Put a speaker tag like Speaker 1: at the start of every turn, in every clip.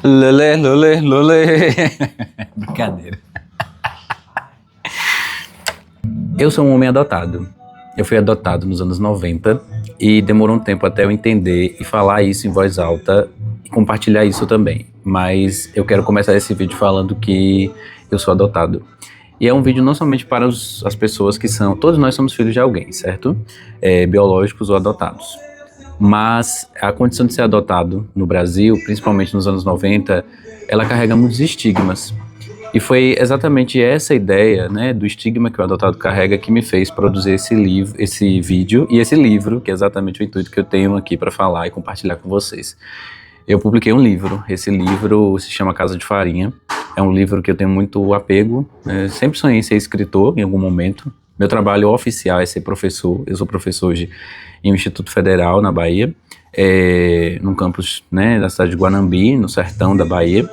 Speaker 1: Lolê, lolê, lolê. Brincadeira. Eu sou um homem adotado. Eu fui adotado nos anos 90 e demorou um tempo até eu entender e falar isso em voz alta e compartilhar isso também. Mas eu quero começar esse vídeo falando que eu sou adotado. E é um vídeo não somente para as pessoas que são... Todos nós somos filhos de alguém, certo? Biológicos ou adotados. Mas a condição de ser adotado no Brasil, principalmente nos anos 90, ela carrega muitos estigmas. E foi exatamente essa ideia, né, do estigma que o adotado carrega que me fez produzir esse vídeo e esse livro, que é exatamente o intuito que eu tenho aqui para falar e compartilhar com vocês. Eu publiquei um livro, esse livro se chama Casa de Farinha, é um livro que eu tenho muito apego, sempre sonhei em ser escritor em algum momento. Meu trabalho oficial é ser professor, eu sou professor hoje em um Instituto Federal na Bahia, num campus, né, da cidade de Guanambi, no sertão da Bahia,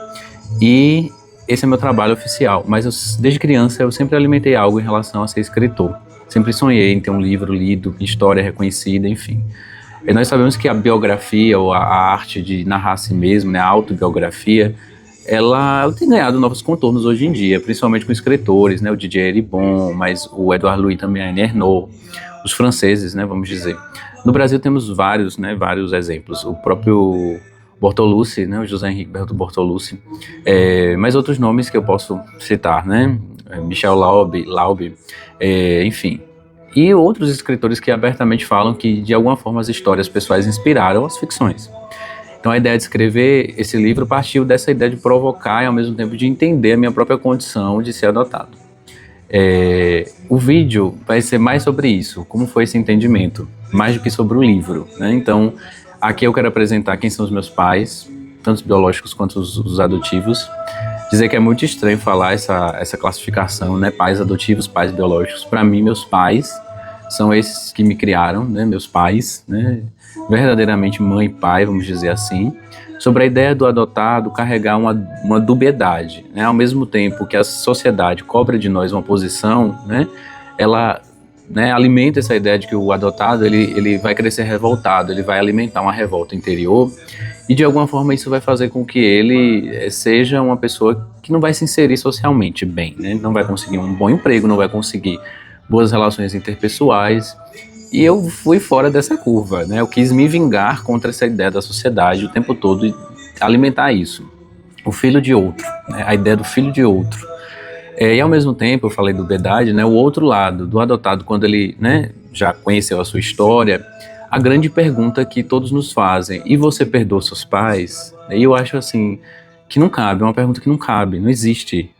Speaker 1: e esse é meu trabalho oficial, mas desde criança eu sempre alimentei algo em relação a ser escritor. Sempre sonhei em ter um livro lido, história reconhecida, enfim. E nós sabemos que a biografia, ou a arte de narrar a si mesmo, né, a autobiografia, ela tem ganhado novos contornos hoje em dia, principalmente com escritores, né, o Didier Eribon, mas o Edouard Louis também, a Ernaud, os franceses, né, vamos dizer. No Brasil temos vários exemplos. O próprio Bortolucci, né, o José Henrique Bortolucci, mais outros nomes que eu posso citar, né, Michel Laube, enfim. E outros escritores que abertamente falam que, de alguma forma, as histórias pessoais inspiraram as ficções. Então a ideia de escrever esse livro partiu dessa ideia de provocar e, ao mesmo tempo, de entender a minha própria condição de ser adotado. O vídeo vai ser mais sobre isso, como foi esse entendimento, mais do que sobre o livro, né? Então, aqui eu quero apresentar quem são os meus pais, tanto os biológicos quanto os adotivos. Dizer que é muito estranho falar essa classificação, né? Pais adotivos, pais biológicos. Para mim, meus pais são esses que me criaram, né? Meus pais, né? Verdadeiramente mãe e pai, vamos dizer assim. Sobre a ideia do adotado carregar uma dubiedade, né? Ao mesmo tempo que a sociedade cobra de nós uma posição, né? Ela, né, alimenta essa ideia de que o adotado ele vai crescer revoltado, ele vai alimentar uma revolta interior e de alguma forma isso vai fazer com que ele seja uma pessoa que não vai se inserir socialmente bem, né? Não vai conseguir um bom emprego, não vai conseguir boas relações interpessoais. E eu fui fora dessa curva, né? Eu quis me vingar contra essa ideia da sociedade o tempo todo e alimentar isso. O filho de outro, né? A ideia do filho de outro. E ao mesmo tempo, eu falei do dubiedade, né? O outro lado, do adotado, quando ele, né, já conheceu a sua história, a grande pergunta que todos nos fazem: e você perdoa seus pais? E eu acho assim, que não cabe, é uma pergunta que não cabe, não existe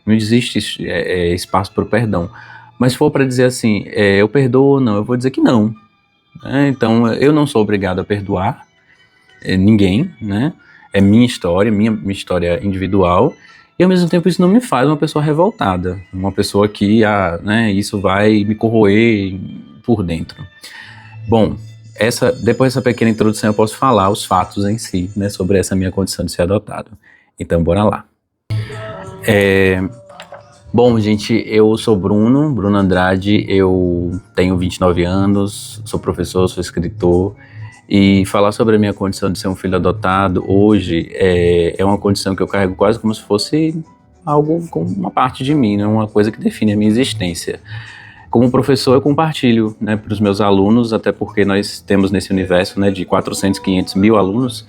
Speaker 1: espaço para o perdão. Mas se for para dizer assim, eu perdoo ou não, eu vou dizer que não. Então, eu não sou obrigado a perdoar ninguém, né? É minha história história individual. E ao mesmo tempo isso não me faz uma pessoa revoltada, uma pessoa que né, isso vai me corroer por dentro. Bom, depois dessa pequena introdução eu posso falar os fatos em si, né, sobre essa minha condição de ser adotado. Então bora lá. Bom, gente, eu sou Bruno Andrade, eu tenho 29 anos, sou professor, sou escritor. E falar sobre a minha condição de ser um filho adotado hoje é uma condição que eu carrego quase como se fosse algo com uma parte de mim, né? Uma coisa que define a minha existência. Como professor, eu compartilho, né, para os meus alunos, até porque nós temos nesse universo, né, de 400, 500 mil alunos,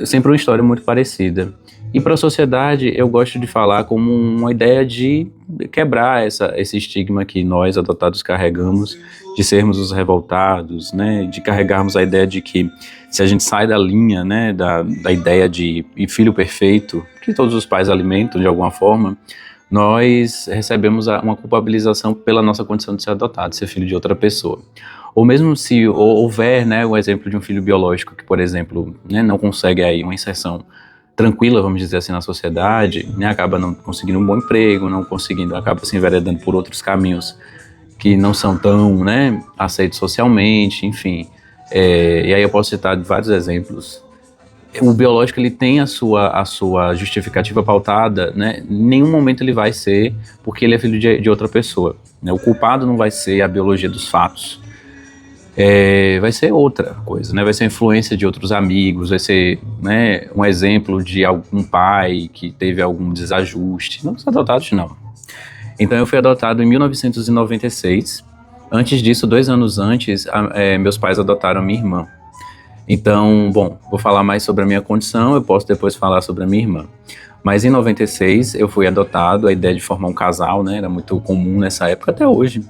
Speaker 1: sempre uma história muito parecida. E para a sociedade, eu gosto de falar como uma ideia de quebrar esse estigma que nós, adotados, carregamos, de sermos os revoltados, né, de carregarmos a ideia de que se a gente sai da linha, né, da ideia de filho perfeito, que todos os pais alimentam de alguma forma, nós recebemos uma culpabilização pela nossa condição de ser adotado, ser filho de outra pessoa. Ou mesmo se houver, né, o exemplo de um filho biológico que, por exemplo, né, não consegue aí uma inserção tranquila, vamos dizer assim, na sociedade, né, acaba não conseguindo um bom emprego, acaba se enveredando por outros caminhos que não são tão, né, aceitos socialmente, enfim. E aí eu posso citar vários exemplos. O biológico, ele tem a sua justificativa pautada, né? Em nenhum momento ele vai ser porque ele é filho de outra pessoa, né? O culpado não vai ser a biologia dos fatos. vai ser outra coisa, né? Vai ser a influência de outros amigos, vai ser, né, um exemplo de algum pai que teve algum desajuste. Não os adotados, não. Então eu fui adotado em 1996. Antes disso, 2 anos antes, meus pais adotaram a minha irmã. Então, bom, vou falar mais sobre a minha condição, eu posso depois falar sobre a minha irmã. Mas em 96 eu fui adotado, a ideia de formar um casal, né, era muito comum nessa época, até hoje.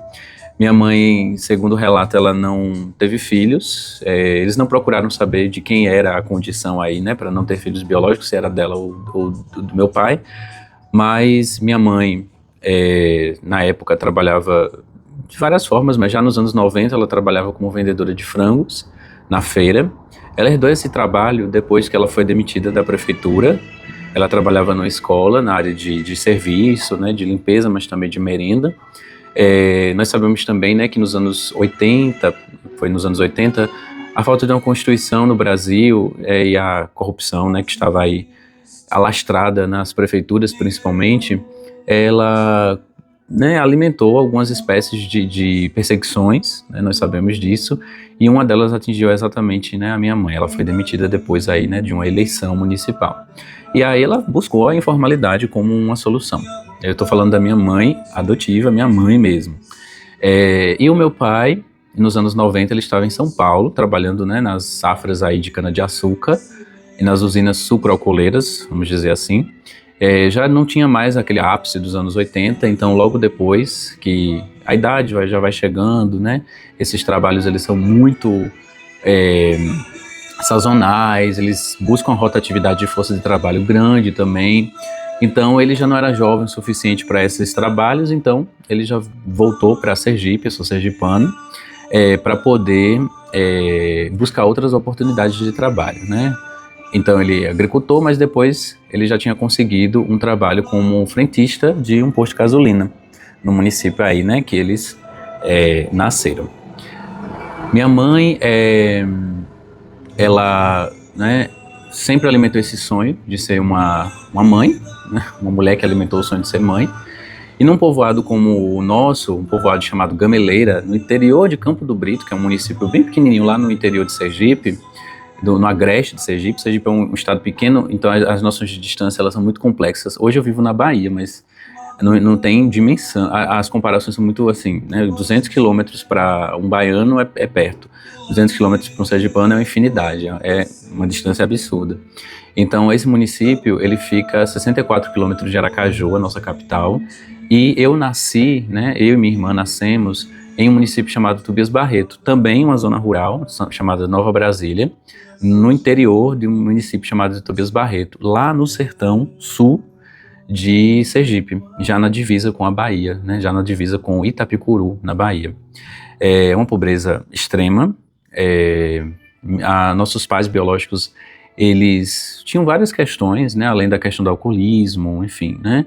Speaker 1: Minha mãe, segundo o relato, ela não teve filhos, eles não procuraram saber de quem era a condição aí, né, para não ter filhos biológicos, se era dela ou do meu pai. Mas minha mãe, na época, trabalhava de várias formas, mas já nos anos 90 ela trabalhava como vendedora de frangos na feira. Ela herdou esse trabalho depois que ela foi demitida da prefeitura. Ela trabalhava numa escola, na área de serviço, né, de limpeza, mas também de merenda. Nós sabemos também, né, que nos anos 80, foi nos anos 80, a falta de uma constituição no Brasil e a corrupção, né, que estava aí alastrada nas prefeituras principalmente, ela, né, alimentou algumas espécies de perseguições, né, nós sabemos disso, e uma delas atingiu exatamente, né, a minha mãe. Ela foi demitida depois aí, né, de uma eleição municipal. E aí ela buscou a informalidade como uma solução. Eu estou falando da minha mãe adotiva, minha mãe mesmo. E o meu pai, nos anos 90, ele estava em São Paulo, trabalhando, né, nas safras aí de cana-de-açúcar e nas usinas sucroalcooleiras, vamos dizer assim. Já não tinha mais aquele ápice dos anos 80, então logo depois que a idade já vai chegando, né, esses trabalhos eles são muito sazonais, eles buscam uma rotatividade de força de trabalho grande também. Então ele já não era jovem o suficiente para esses trabalhos, então ele já voltou para Sergipe, eu sou sergipano, para poder buscar outras oportunidades de trabalho, né? Então ele é agricultor, mas depois ele já tinha conseguido um trabalho como frentista de um posto de gasolina no município aí, né, que eles nasceram. Minha mãe, ela, né, sempre alimentou esse sonho de ser uma mãe, né, uma mulher que alimentou o sonho de ser mãe. E num povoado como o nosso, um povoado chamado Gameleira, no interior de Campo do Brito, que é um município bem pequenininho lá no interior de Sergipe, no agreste de Sergipe. Sergipe é um estado pequeno, então as nossas distâncias elas são muito complexas. Hoje eu vivo na Bahia, mas não tem dimensão. As comparações são muito assim, né? 200 quilômetros para um baiano é perto. 200 quilômetros para um sergipano é uma infinidade, é uma distância absurda. Então esse município, ele fica a 64 quilômetros de Aracaju, a nossa capital, e eu nasci, né, eu e minha irmã nascemos em um município chamado Tobias Barreto, também uma zona rural chamada Nova Brasília, no interior de um município chamado Tobias Barreto, lá no sertão sul de Sergipe, já na divisa com a Bahia, né, já na divisa com Itapicuru, na Bahia. É uma pobreza extrema. Nossos pais biológicos, eles tinham várias questões, né, além da questão do alcoolismo, enfim, né,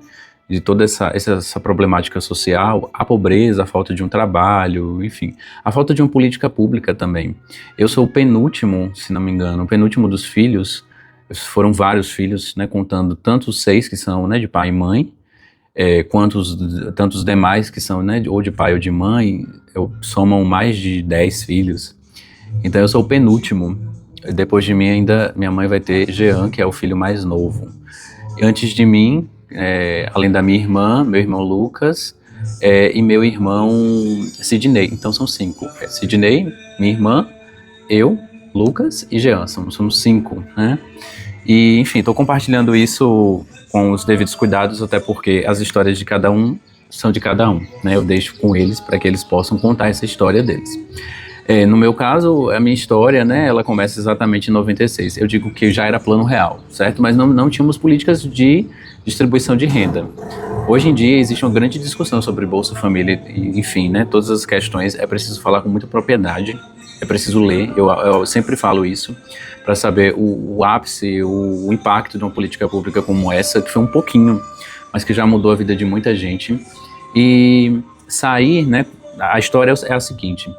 Speaker 1: de toda essa problemática social, a pobreza, a falta de um trabalho, enfim, a falta de uma política pública também. Eu sou o penúltimo, se não me engano, o penúltimo dos filhos. Foram vários filhos, né, contando tanto os 6 que são, né, de pai e mãe, quanto tantos demais que são, né, ou de pai ou de mãe, somam mais de 10 filhos. Então eu sou o penúltimo. Depois de mim ainda, minha mãe vai ter Jean, que é o filho mais novo. E antes de mim, além da minha irmã, meu irmão Lucas, e meu irmão Sidney. Então são 5. Sidney, minha irmã, eu, Lucas e Jean, somos 5, né? E, enfim, estou compartilhando isso com os devidos cuidados, até porque as histórias de cada um são de cada um, né? Eu deixo com eles para que eles possam contar essa história deles. No meu caso, a minha história, né, ela começa exatamente em 96. Eu digo que já era plano real, certo? Mas não tínhamos políticas de distribuição de renda. Hoje em dia existe uma grande discussão sobre Bolsa Família, enfim, né, todas as questões. É preciso falar com muita propriedade, é preciso ler, eu sempre falo isso, para saber o ápice, o impacto de uma política pública como essa, que foi um pouquinho, mas que já mudou a vida de muita gente. E sair, né, a história é a seguinte: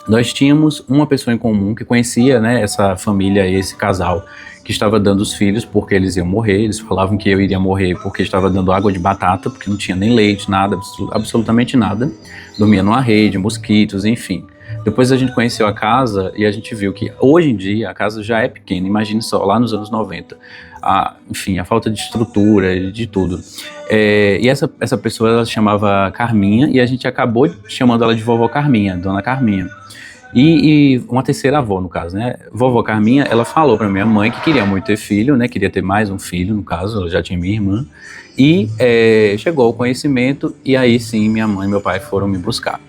Speaker 1: nós tínhamos uma pessoa em comum que conhecia, né, essa família, esse casal, que estava dando os filhos porque eles iam morrer. Eles falavam que eu iria morrer porque estava dando água de batata, porque não tinha nem leite, nada, absolutamente nada. Dormia numa rede, mosquitos, enfim. Depois a gente conheceu a casa e a gente viu que hoje em dia a casa já é pequena, imagine só, lá nos anos 90. Enfim, a falta de estrutura, de tudo. E essa pessoa, ela se chamava Carminha e a gente acabou chamando ela de vovó Carminha, dona Carminha. E uma terceira avó, no caso, né? Vovó Carminha, ela falou pra minha mãe que queria muito ter filho, né? Queria ter mais um filho, no caso, ela já tinha minha irmã. E chegou ao conhecimento, e aí sim, minha mãe e meu pai foram me buscar.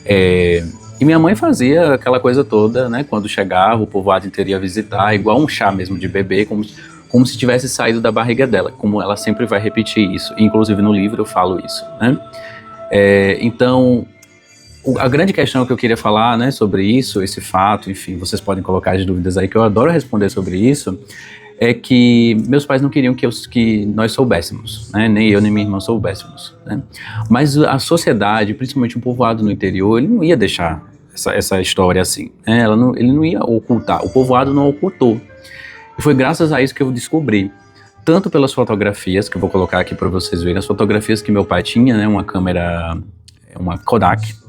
Speaker 1: E minha mãe fazia aquela coisa toda, né? Quando chegava, o povoado inteiro ia visitar, igual um chá mesmo de bebê, como se tivesse saído da barriga dela, como ela sempre vai repetir isso. Inclusive no livro eu falo isso, né? Então, a grande questão que eu queria falar, né, sobre isso, esse fato, enfim, vocês podem colocar as dúvidas aí, que eu adoro responder sobre isso, é que meus pais não queriam que nós soubéssemos, né, nem eu nem minha irmã soubéssemos, né, mas a sociedade, principalmente o povoado no interior, ele não ia deixar essa história assim, né, ele não ia ocultar, o povoado não ocultou, e foi graças a isso que eu descobri, tanto pelas fotografias, que eu vou colocar aqui para vocês verem, as fotografias que meu pai tinha, né, uma câmera, uma Kodak,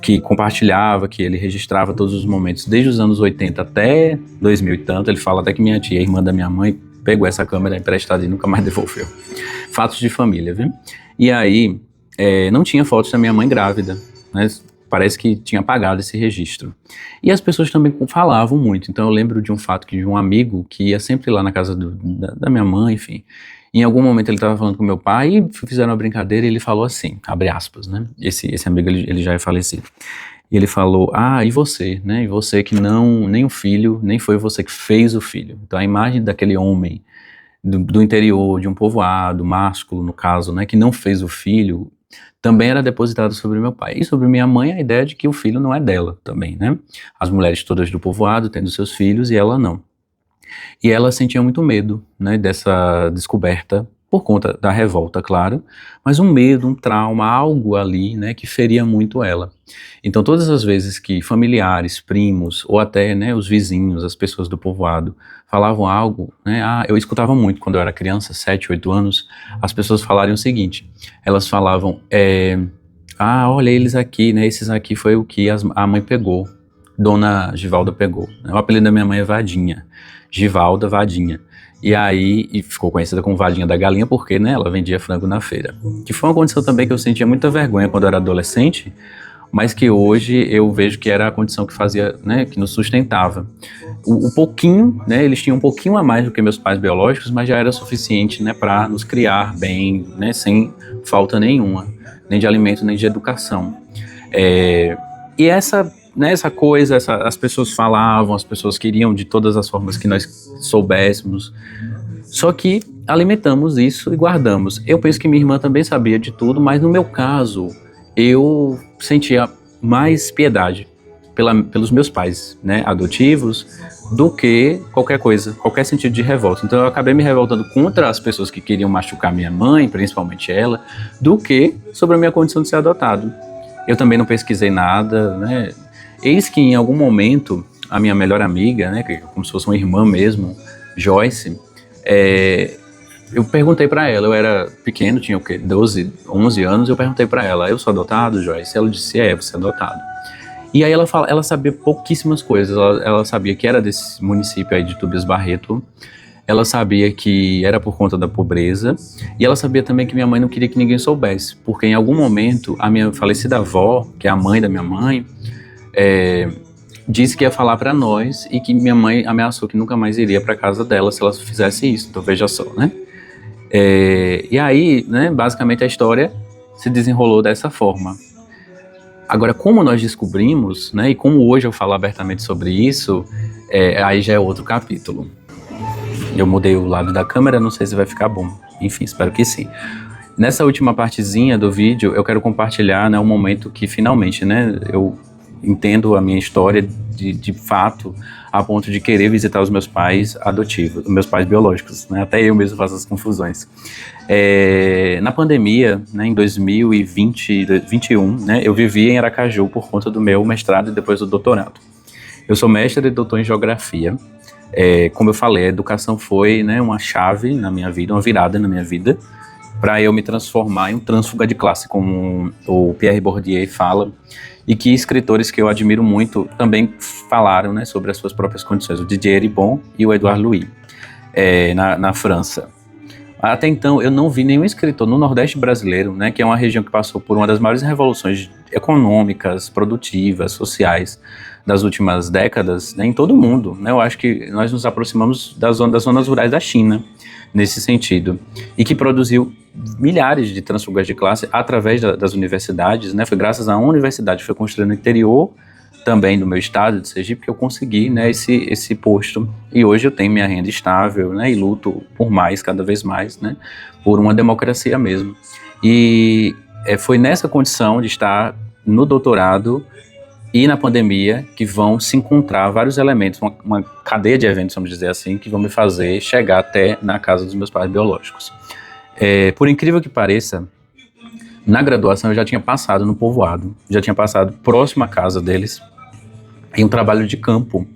Speaker 1: que compartilhava, que ele registrava todos os momentos, desde os anos 80 até 2000 e tanto. Ele fala até que minha tia, irmã da minha mãe, pegou essa câmera emprestada e nunca mais devolveu. Fatos de família, viu? E aí, não tinha fotos da minha mãe grávida, né? Parece que tinha apagado esse registro. E as pessoas também falavam muito. Então eu lembro de um fato de um amigo que ia sempre lá na casa da minha mãe, enfim. Em algum momento ele estava falando com meu pai e fizeram uma brincadeira e ele falou assim, abre aspas, né? Esse amigo, ele já é falecido. E ele falou, e você, né? E você que nem o filho, nem foi você que fez o filho. Então a imagem daquele homem do interior, de um povoado, másculo no caso, né? Que não fez o filho, também era depositada sobre meu pai. E sobre minha mãe, a ideia de que o filho não é dela também, né? As mulheres todas do povoado tendo seus filhos e ela não. E ela sentia muito medo, né, dessa descoberta, por conta da revolta, claro, mas um medo, um trauma, algo ali, né, que feria muito ela. Então todas as vezes que familiares, primos, ou até, né, os vizinhos, as pessoas do povoado, falavam algo, né, eu escutava muito quando eu era criança, 7, 8 anos, as pessoas falarem o seguinte, elas falavam, olha eles aqui, né, esses aqui foi o que a mãe pegou, Dona Givalda pegou. O apelido da minha mãe é Vadinha, Givalda Vadinha. E aí, ficou conhecida como Vadinha da Galinha porque, né, ela vendia frango na feira. Que foi uma condição também que eu sentia muita vergonha quando eu era adolescente, mas que hoje eu vejo que era a condição que fazia, né, que nos sustentava. O pouquinho, né, eles tinham um pouquinho a mais do que meus pais biológicos, mas já era suficiente, né, para nos criar bem, né, sem falta nenhuma, nem de alimento, nem de educação. E essa coisa, as pessoas falavam, as pessoas queriam de todas as formas que nós soubéssemos, só que alimentamos isso e guardamos. Eu penso que minha irmã também sabia de tudo, mas no meu caso, eu sentia mais piedade pelos meus pais, né, adotivos, do que qualquer coisa, qualquer sentido de revolta. Então eu acabei me revoltando contra as pessoas que queriam machucar minha mãe, principalmente ela, do que sobre a minha condição de ser adotado. Eu também não pesquisei nada, né. Eis que em algum momento, a minha melhor amiga, né, como se fosse uma irmã mesmo, Joyce, eu perguntei pra ela, eu era pequeno, tinha o quê, 12, 11 anos, eu perguntei pra ela, eu sou adotado, Joyce? Ela disse, você é adotado. E aí ela sabia pouquíssimas coisas, ela sabia que era desse município aí de Tobias Barreto, ela sabia que era por conta da pobreza, e ela sabia também que minha mãe não queria que ninguém soubesse, porque em algum momento, a minha falecida avó, que é a mãe da minha mãe, disse que ia falar pra nós e que minha mãe ameaçou que nunca mais iria pra casa dela se ela fizesse isso, então veja só, né? E aí, né, basicamente a história se desenrolou dessa forma. Agora, como nós descobrimos, né, e como hoje eu falo abertamente sobre isso, aí já é outro capítulo. Eu mudei o lado da câmera, não sei se vai ficar bom, enfim, espero que sim. Nessa última partezinha do vídeo, eu quero compartilhar, né, um momento que finalmente, né, eu entendo a minha história de fato, a ponto de querer visitar os meus pais adotivos, os meus pais biológicos, né? Até eu mesmo faço as confusões. Na pandemia, né, em 2021, né, eu vivi em Aracaju por conta do meu mestrado e depois do doutorado. Eu sou mestre e doutor em geografia. Como eu falei, a educação foi, né, uma chave na minha vida, uma virada na minha vida, para eu me transformar em um trânsfuga de classe, como o Pierre Bourdieu fala. e que escritores que eu admiro muito também falaram, né, sobre as suas próprias condições, o Didier Eribon e o Edouard Louis, na França. Até então, eu não vi nenhum escritor no Nordeste brasileiro, né, que é uma região que passou por uma das maiores revoluções econômicas, produtivas, sociais das últimas décadas, né, em todo o mundo, né. Eu acho que nós nos aproximamos das zonas rurais da China, nesse sentido, e que produziu milhares de transfugas de classe através das universidades, né. Foi graças a uma universidade que foi construída no interior também do meu estado de Sergipe que eu consegui, né, esse posto, e hoje eu tenho minha renda estável, né, e luto por mais, cada vez mais, né, por uma democracia mesmo. E foi nessa condição de estar no doutorado e na pandemia que vão se encontrar vários elementos, uma cadeia de eventos, vamos dizer assim, que vão me fazer chegar até na casa dos meus pais biológicos. Por incrível que pareça, na graduação eu já tinha passado no povoado, já tinha passado próximo à casa deles, em um trabalho de campo,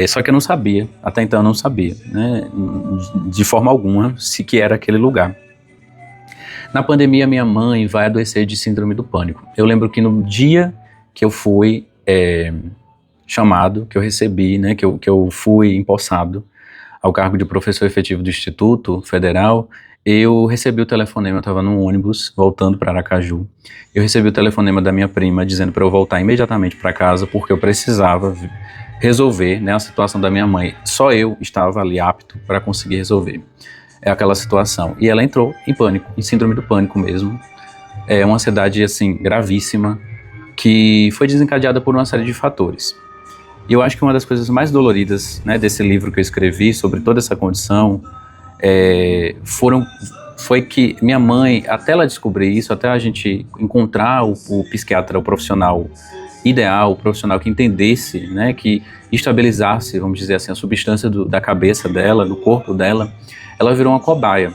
Speaker 1: só que eu não sabia, até então eu não sabia, né, de forma alguma, se que era aquele lugar. Na pandemia minha mãe vai adoecer de síndrome do pânico. Eu lembro que no dia que eu fui chamado, que eu recebi, né, que eu fui empossado ao cargo de professor efetivo do Instituto Federal, eu recebi o telefonema, eu estava num ônibus voltando para Aracaju, eu recebi o telefonema da minha prima dizendo para eu voltar imediatamente para casa porque eu precisava resolver, né, a situação da minha mãe. Só eu estava ali apto para conseguir resolver aquela situação. E ela entrou em pânico, em síndrome do pânico mesmo. É uma ansiedade assim gravíssima que foi desencadeada por uma série de fatores. E eu acho que uma das coisas mais doloridas, né, desse livro que eu escrevi sobre toda essa condição foi que minha mãe, até ela descobrir isso, até a gente encontrar o psiquiatra, o profissional ideal, o profissional que entendesse, né, que estabilizasse, vamos dizer assim, a substância da cabeça dela, do corpo dela, ela virou uma cobaia.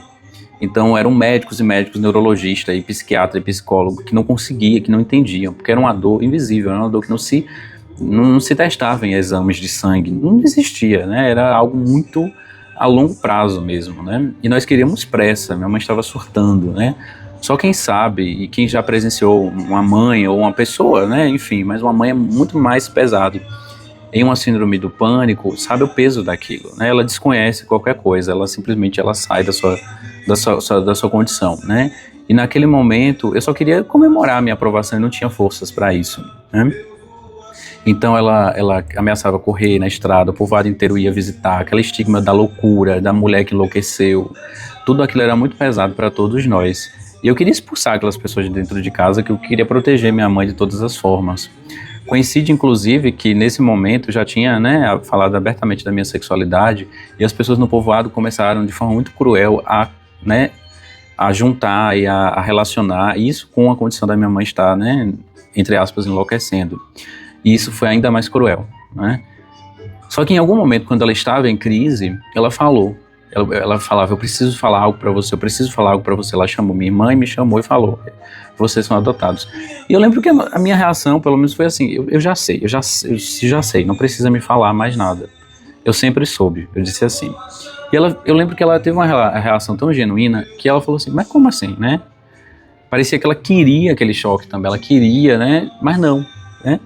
Speaker 1: Então eram médicos e médicos, neurologista e psiquiatra e psicólogo que não conseguia, que não entendiam, porque era uma dor invisível, era uma dor que não se testava em exames de sangue, não existia, né, era algo muito a longo prazo mesmo, né? E nós queríamos pressa, minha mãe estava surtando, né? Só quem sabe, e quem já presenciou uma mãe ou uma pessoa, né? Enfim, mas uma mãe é muito mais pesado. Em uma síndrome do pânico, sabe o peso daquilo, né? Ela desconhece qualquer coisa, ela simplesmente sai da sua condição, né? E naquele momento, eu só queria comemorar a minha aprovação e não tinha forças para isso, né? Então ela ameaçava correr na estrada, o povoado inteiro ia visitar, aquele estigma da loucura, da mulher que enlouqueceu, tudo aquilo era muito pesado para todos nós. E eu queria expulsar aquelas pessoas de dentro de casa, que eu queria proteger minha mãe de todas as formas. Coincide, inclusive, que nesse momento eu já tinha, né, falado abertamente da minha sexualidade, e as pessoas no povoado começaram de forma muito cruel a juntar e a relacionar isso com a condição da minha mãe estar, né, entre aspas, enlouquecendo. E isso foi ainda mais cruel, né? Só que em algum momento, quando ela estava em crise, ela falou. Ela falava, eu preciso falar algo para você, eu preciso falar algo para você. Ela chamou minha irmã e me chamou e falou, vocês são adotados. E eu lembro que a minha reação, pelo menos, foi assim, eu já sei, não precisa me falar mais nada. Eu sempre soube, eu disse assim. E eu lembro que ela teve uma reação tão genuína que ela falou assim, mas como assim, né? Parecia que ela queria aquele choque também, ela queria, né? Mas não, né?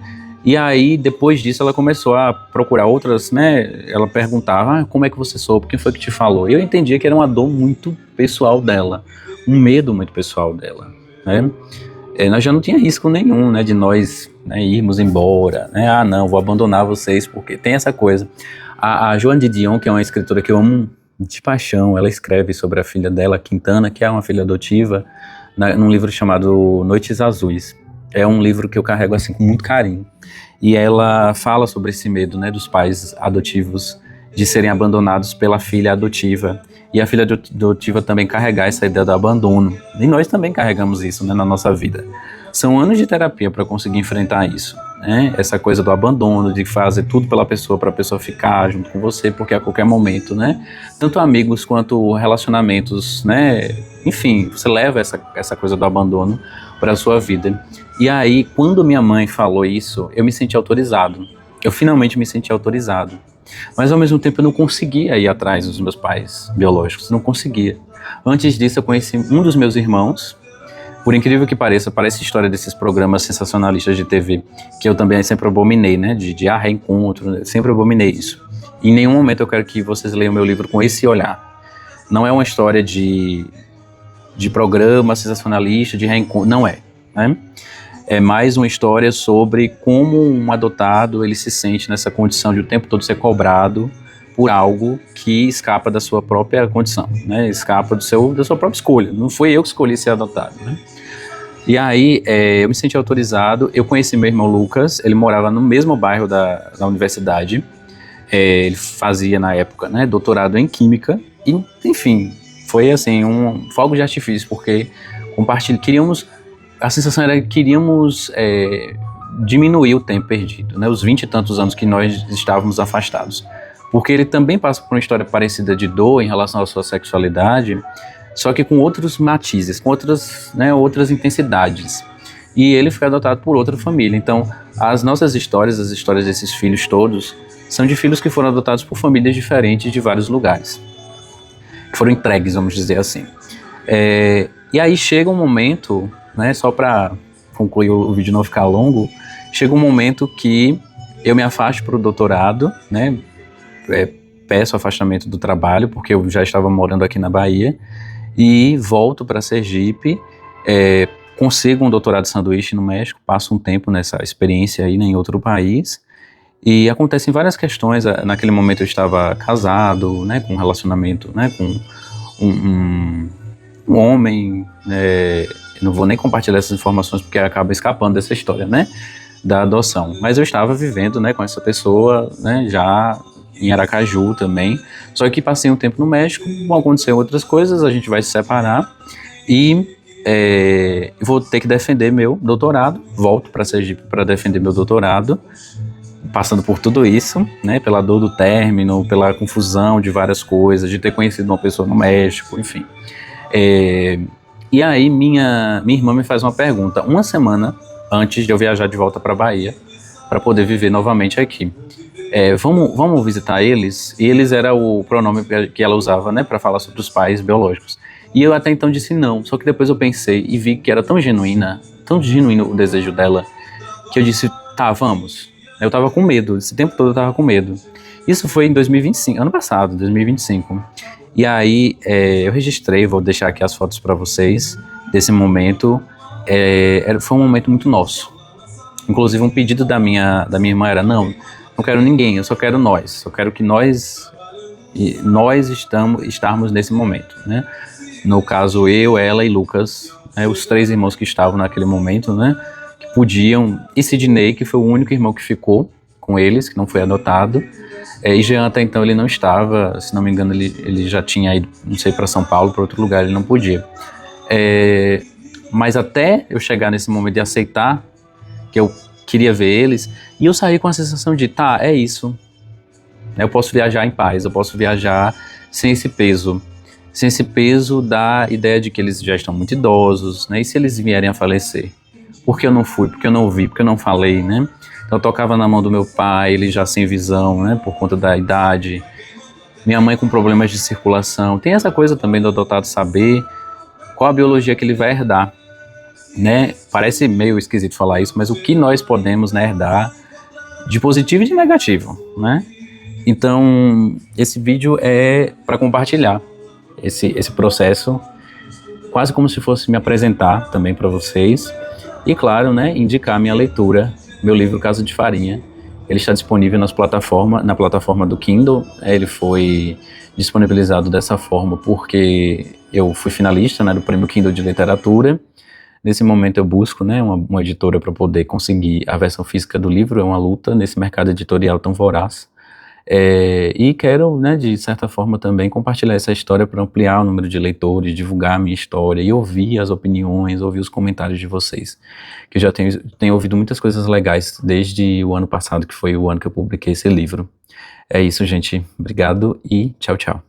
Speaker 1: E aí, depois disso, ela começou a procurar outras, né? Ela perguntava, como é que você soube? Quem foi que te falou? E eu entendia que era uma dor muito pessoal dela, um medo muito pessoal dela, né? Nós já não tinha risco nenhum, né? De nós, né, irmos embora, né? Ah, não, vou abandonar vocês, porque tem essa coisa. A Joane Didion, que é uma escritora que eu amo de paixão, ela escreve sobre a filha dela, Quintana, que é uma filha adotiva, num livro chamado Noites Azuis. É um livro que eu carrego assim com muito carinho. E ela fala sobre esse medo, né, dos pais adotivos de serem abandonados pela filha adotiva. E a filha adotiva também carregar essa ideia do abandono. E nós também carregamos isso, né, na nossa vida. São anos de terapia para conseguir enfrentar isso, né? Essa coisa do abandono, de fazer tudo pela pessoa, para a pessoa ficar junto com você, porque a qualquer momento, né? Tanto amigos quanto relacionamentos, né? Enfim, você leva essa coisa do abandono para a sua vida. E aí, quando minha mãe falou isso, eu me senti autorizado. Eu finalmente me senti autorizado. Mas ao mesmo tempo eu não conseguia ir atrás dos meus pais biológicos, não conseguia. Antes disso eu conheci um dos meus irmãos, Por incrível que pareça, parece a história desses programas sensacionalistas de TV, que eu também sempre abominei, né? De reencontro, eu sempre abominei isso. Em nenhum momento eu quero que vocês leiam meu livro com esse olhar. Não é uma história de programa sensacionalista, de reencontro, não é, né? É mais uma história sobre como um adotado ele se sente nessa condição de o tempo todo ser cobrado por algo que escapa da sua própria condição, né? Escapa da sua própria escolha. Não foi eu que escolhi ser adotado, né? E aí eu me senti autorizado. Eu conheci meu irmão Lucas, ele morava no mesmo bairro da universidade. Ele fazia na época, né, doutorado em química e, enfim, foi assim um fogo de artifício, porque a sensação era que queríamos diminuir o tempo perdido, né, os 20 e tantos anos que nós estávamos afastados, porque ele também passa por uma história parecida de dor em relação à sua sexualidade, só que com outros matizes, com outras intensidades. E ele foi adotado por outra família. Então, as nossas histórias, as histórias desses filhos todos, são de filhos que foram adotados por famílias diferentes de vários lugares. Que foram entregues, vamos dizer assim. E aí chega um momento, né, só para concluir o vídeo não ficar longo, chega um momento que eu me afasto para o doutorado, né, peço afastamento do trabalho, porque eu já estava morando aqui na Bahia, e volto para Sergipe, consigo um doutorado de sanduíche no México, passo um tempo nessa experiência aí, né, em outro país, e acontecem várias questões. Naquele momento eu estava casado, né, com um relacionamento, né, com um homem, não vou nem compartilhar essas informações porque acaba escapando dessa história, né, da adoção, mas eu estava vivendo, né, com essa pessoa, né, já em Aracaju também, só que passei um tempo no México, vão acontecer outras coisas, a gente vai se separar e vou ter que defender meu doutorado, volto para Sergipe para defender meu doutorado, passando por tudo isso, né, pela dor do término, pela confusão de várias coisas, de ter conhecido uma pessoa no México, enfim. E aí minha irmã me faz uma pergunta, uma semana antes de eu viajar de volta para Bahia, para poder viver novamente aqui. Vamos visitar eles? E eles era o pronome que ela usava, né, para falar sobre os pais biológicos. E eu até então disse não, só que depois eu pensei e vi que era tão genuíno o desejo dela, que eu disse, tá, vamos. Eu tava com medo, esse tempo todo eu tava com medo. Isso foi em 2025, ano passado, 2025. E aí eu registrei, vou deixar aqui as fotos para vocês desse momento. Foi um momento muito nosso. Inclusive um pedido da minha irmã era, não quero ninguém, eu só quero nós. Só quero que nós estarmos nesse momento, né? No caso, eu, ela e Lucas, né, os 3 irmãos que estavam naquele momento, né? Podiam, e Sidney, que foi o único irmão que ficou com eles, que não foi adotado, e Jean até então ele não estava, se não me engano ele já tinha ido, não sei, para São Paulo, para outro lugar, ele não podia. Mas até eu chegar nesse momento de aceitar que eu queria ver eles, e eu saí com a sensação de, tá, é isso, eu posso viajar em paz, eu posso viajar sem esse peso da ideia de que eles já estão muito idosos, né, e se eles vierem a falecer? Porque eu não fui, porque eu não vi, porque eu não falei, né? Então eu tocava na mão do meu pai, ele já sem visão, né? Por conta da idade. Minha mãe com problemas de circulação. Tem essa coisa também do adotado saber qual a biologia que ele vai herdar, né? Parece meio esquisito falar isso, mas o que nós podemos, né, herdar de positivo e de negativo, né? Então, esse vídeo é para compartilhar esse processo, quase como se fosse me apresentar também para vocês. E claro, né, indicar a minha leitura, meu livro Casa de Farinha. Ele está disponível na plataforma do Kindle. Ele foi disponibilizado dessa forma porque eu fui finalista, né, do Prêmio Kindle de Literatura. Nesse momento eu busco, né, uma editora para poder conseguir a versão física do livro. É uma luta nesse mercado editorial tão voraz. E quero, né, de certa forma também compartilhar essa história para ampliar o número de leitores, divulgar a minha história e ouvir as opiniões, ouvir os comentários de vocês, que eu já tenho ouvido muitas coisas legais desde o ano passado, que foi o ano que eu publiquei esse livro. É isso, gente. Obrigado e tchau, tchau.